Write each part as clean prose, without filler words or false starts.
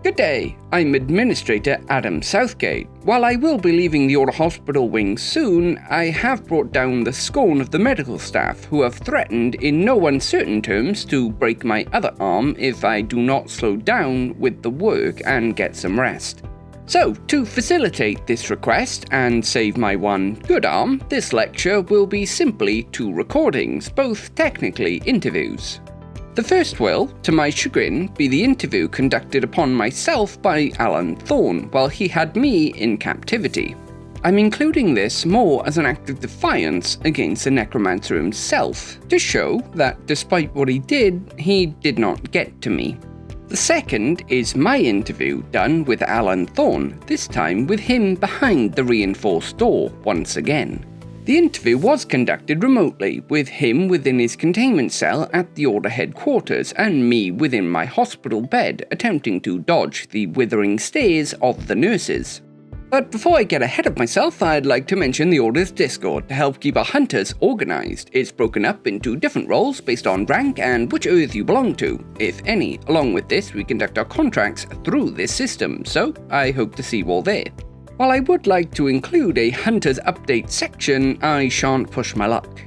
Good day, I'm Administrator Adam Southgate. While I will be leaving the Order Hospital wing soon, I have brought down the scorn of the medical staff who have threatened in no uncertain terms to break my other arm if I do not slow down with the work and get some rest. So, to facilitate this request and save my one good arm, this lecture will be simply 2 recordings, both technically interviews. The first will, to my chagrin, be the interview conducted upon myself by Alan Thorn while he had me in captivity. I'm including this more as an act of defiance against the necromancer himself, to show that despite what he did not get to me. The second is my interview done with Alan Thorn, this time with him behind the reinforced door once again. The interview was conducted remotely, with him within his containment cell at the Order headquarters and me within my hospital bed attempting to dodge the withering stares of the nurses. But before I get ahead of myself, I'd like to mention the Order's Discord to help keep our hunters organized. It's broken up into different roles based on rank and which earth you belong to, if any. Along with this, we conduct our contracts through this system, so I hope to see you all there. While I would like to include a Hunters Update section, I shan't push my luck.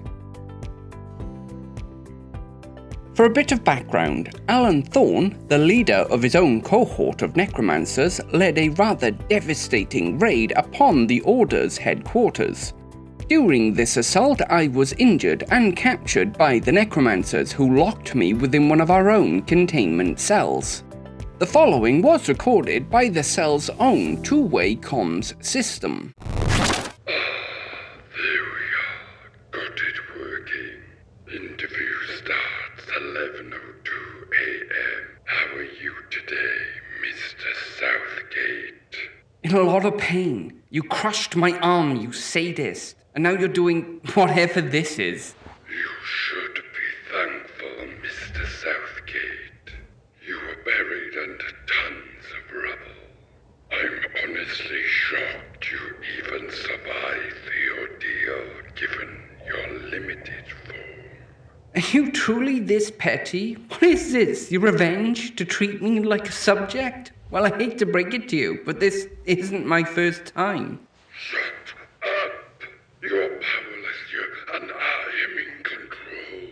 For a bit of background, Alan Thorn, the leader of his own cohort of necromancers, led a rather devastating raid upon the Order's headquarters. During this assault, I was injured and captured by the necromancers who locked me within one of our own containment cells. The following was recorded by the cell's own two-way comms system. There we are. Got it working. Interview starts 11:02 a.m. How are you today, Mr. Southgate? In a lot of pain. You crushed my arm, you sadist. And now you're doing whatever this is. You should be thankful, Mr. Southgate. You were buried under tons of rubble. I'm honestly shocked you even survived the ordeal given your limited form. Are you truly this petty? What is this? Your revenge to treat me like a subject? Well, I hate to break it to you, but this isn't my first time. Shut up! You're powerless, and I am in control.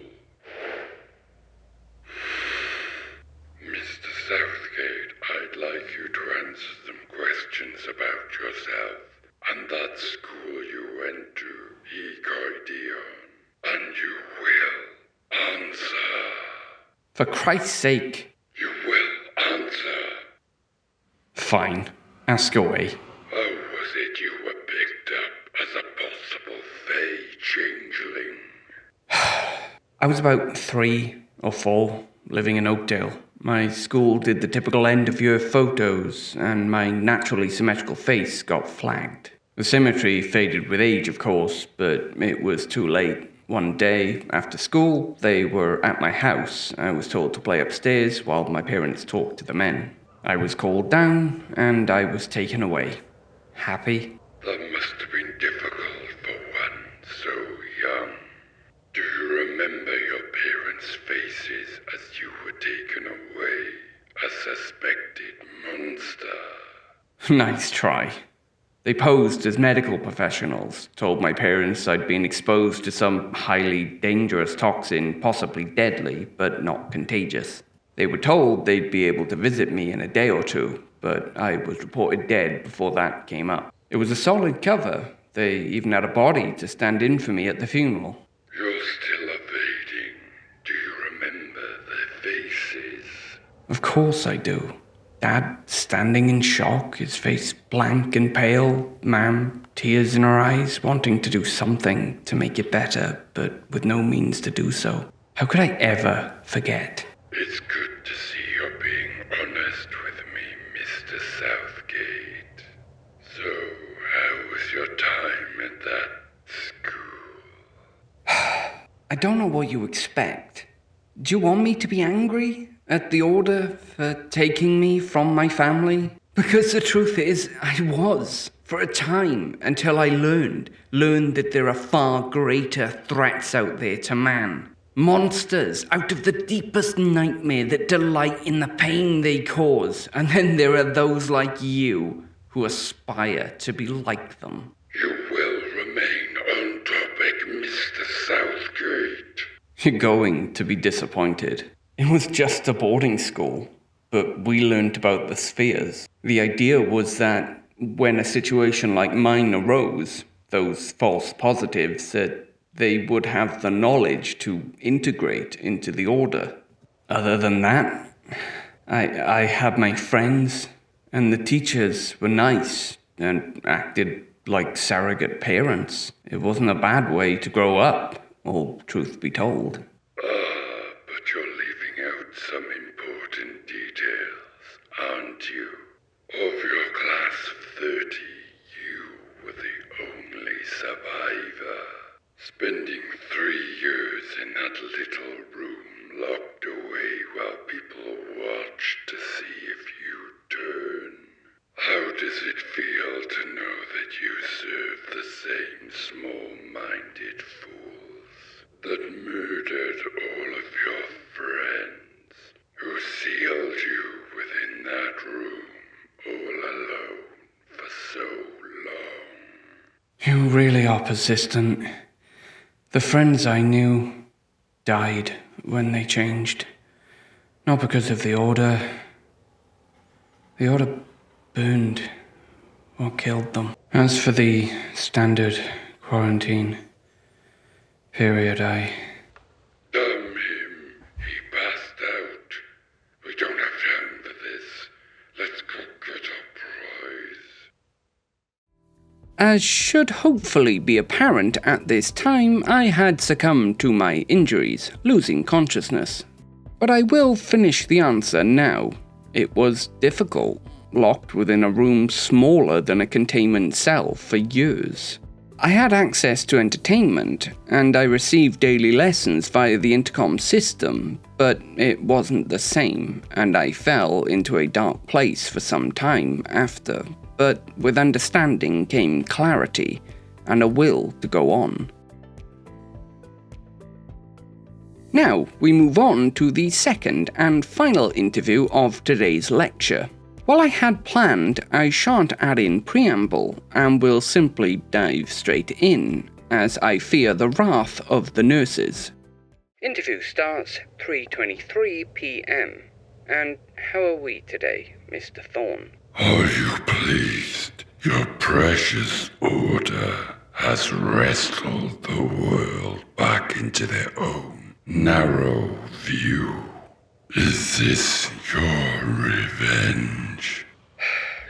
Mr. Southgate, I'd like you to answer some questions about yourself and that school you went to, Egoidion. And you will answer. For Christ's sake. You will answer. Fine. Ask away. How was it you were picked up as a possible Fey changeling? I was about 3 or 4, living in Oakdale. My school did the typical end-of-year photos, and my naturally symmetrical face got flagged. The symmetry faded with age, of course, but it was too late. One day, after school, they were at my house. I was told to play upstairs while my parents talked to the men. I was called down, and I was taken away. Happy? That must have been difficult for one so young. Do you remember your parents' faces as you were taken away? A suspected monster. Nice try. They posed as medical professionals, told my parents I'd been exposed to some highly dangerous toxin, possibly deadly, but not contagious. They were told they'd be able to visit me in a day or 2, but I was reported dead before that came up. It was a solid cover. They even had a body to stand in for me at the funeral. You're still evading. Do you remember their faces? Of course I do. Dad standing in shock, his face blank and pale, Mam, tears in her eyes, wanting to do something to make it better, but with no means to do so. How could I ever forget? It's good to see you're being honest with me, Mr. Southgate. So, how was your time at that school? I don't know what you expect. Do you want me to be angry at the Order for taking me from my family? Because the truth is, I was, for a time, until I learned that there are far greater threats out there to man. Monsters out of the deepest nightmare that delight in the pain they cause. And then there are those like you who aspire to be like them. You will remain on topic, Mr. Southgate. You're going to be disappointed. It was just a boarding school, but we learnt about the spheres. The idea was that when a situation like mine arose, those false positives, that they would have the knowledge to integrate into the Order. Other than that, I had my friends, and the teachers were nice and acted like surrogate parents. It wasn't a bad way to grow up, all truth be told. But you're leaving out some important details, aren't you? Of your class of 30, you were the only survivor. Spending 3 years in that little room locked away while people watched to see if you turn. How does it feel to know that you serve the same small-minded fools that murdered all of your friends, who sealed you within that room all alone for so long? You really are persistent. The friends I knew died when they changed. Not because of the Order. The Order burned or killed them. As for the standard quarantine period, Damn him. He passed out. We don't have time for this. Let's go get our prize. As should hopefully be apparent at this time, I had succumbed to my injuries, losing consciousness. But I will finish the answer now. It was difficult, locked within a room smaller than a containment cell for years. I had access to entertainment, and I received daily lessons via the intercom system, but it wasn't the same, and I fell into a dark place for some time after. But with understanding came clarity and a will to go on. Now we move on to the second and final interview of today's lecture. While I had planned, I shan't add in preamble and will simply dive straight in, as I fear the wrath of the nurses. Interview starts 3:23 p.m. And how are we today, Mr. Thorn? Are you pleased? Your precious Order has wrestled the world back into their own narrow view. Is this your revenge?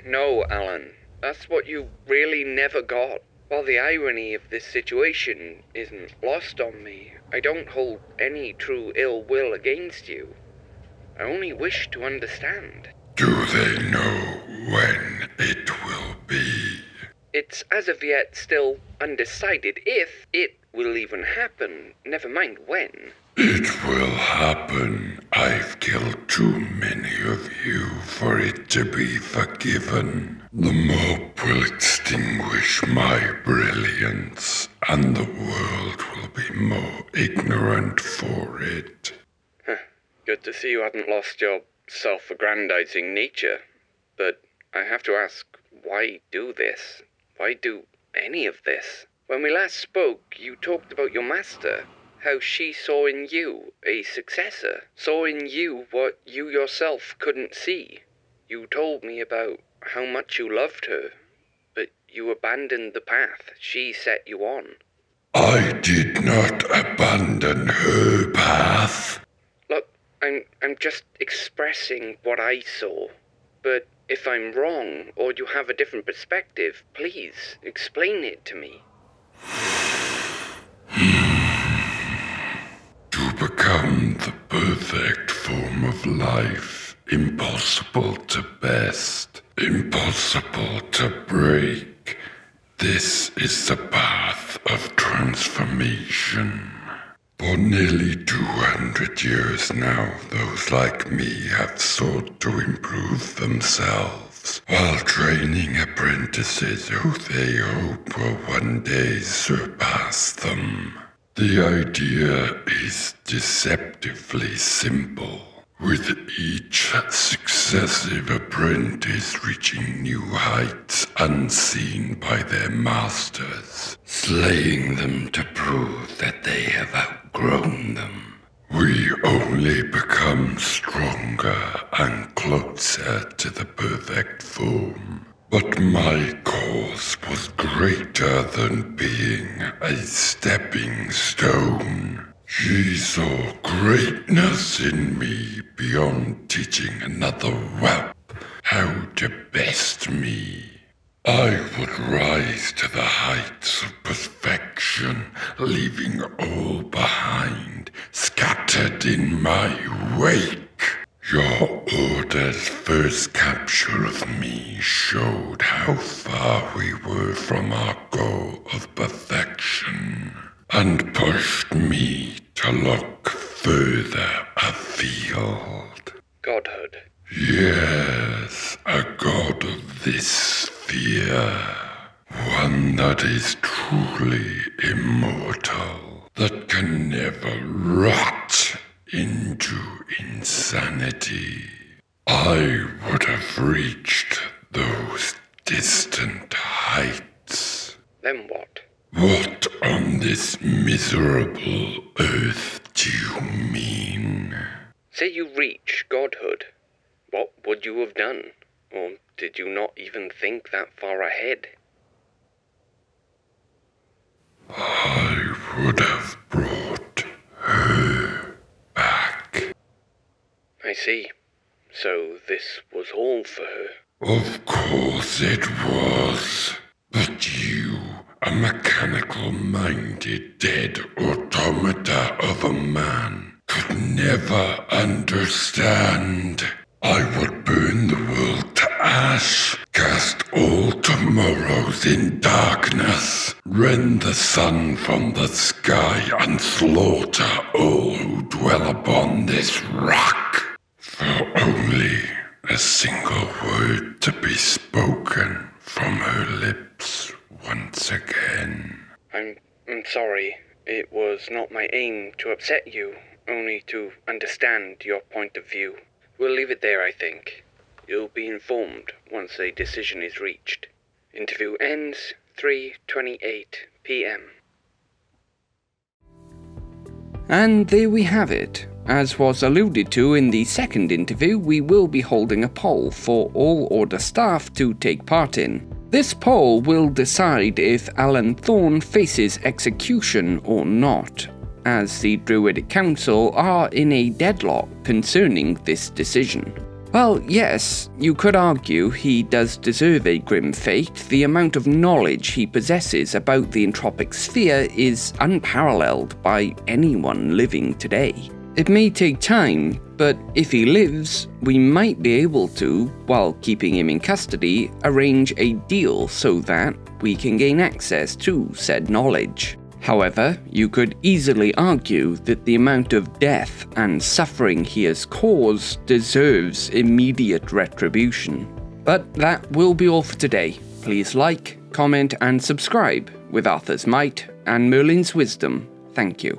No, Alan. That's what you really never got. While the irony of this situation isn't lost on me, I don't hold any true ill will against you. I only wish to understand. Do they know when it will be? It's as of yet still undecided if it will even happen, never mind when. It will happen. I've killed too many of you for it to be forgiven. The mob will extinguish my brilliance, and the world will be more ignorant for it. Good to see you hadn't lost your self-aggrandizing nature. But I have to ask, why do this? Why do any of this? When we last spoke, you talked about your master. How she saw in you a successor, saw in you what you yourself couldn't see. You told me about how much you loved her, but you abandoned the path she set you on. I did not abandon her path. Look, I'm just expressing what I saw. But if I'm wrong, or you have a different perspective, please explain it to me. To become the perfect form of life, impossible to best, impossible to break. This is the path of transformation. For nearly 200 years now, those like me have sought to improve themselves, while training apprentices who they hope will one day surpass them. The idea is deceptively simple, with each successive apprentice reaching new heights unseen by their masters, slaying them to prove that they have outgrown them. We only become stronger and closer to the perfect form. But my cause was greater than being a stepping stone. She saw greatness in me beyond teaching another whelp how to best me. I would rise to the heights of perfection, leaving all behind, scattered in my wake. Your Order's first capture of me showed how far we were from our goal of perfection, and pushed me to look further afield. Godhood. Yes, a god of this sphere. One that is truly immortal, that can never rot into insanity. I would have reached those distant heights. Then what? What on this miserable earth do you mean? Say you reach godhood. What would you have done? Or did you not even think that far ahead? I would have brought her back. I see. So this was all for her. Of course it was. But you, a mechanical-minded dead automata of a man, could never understand. I would burn the world to ash, cast all tomorrows in darkness, rend the sun from the sky, and slaughter all who dwell upon this rock. For only a single word to be spoken from her lips once again. I'm sorry. It was not my aim to upset you, only to understand your point of view. We'll leave it there, I think. You'll be informed once a decision is reached. Interview ends 3:28 p.m. And there we have it. As was alluded to in the second interview, we will be holding a poll for all Order staff to take part in. This poll will decide if Alan Thorn faces execution or not, as the Druidic Council are in a deadlock concerning this decision. Well, yes, you could argue he does deserve a grim fate. The amount of knowledge he possesses about the entropic sphere is unparalleled by anyone living today. It may take time, but if he lives, we might be able to, while keeping him in custody, arrange a deal so that we can gain access to said knowledge. However, you could easily argue that the amount of death and suffering he has caused deserves immediate retribution. But that will be all for today. Please like, comment and subscribe. With Arthur's might and Merlin's wisdom, thank you.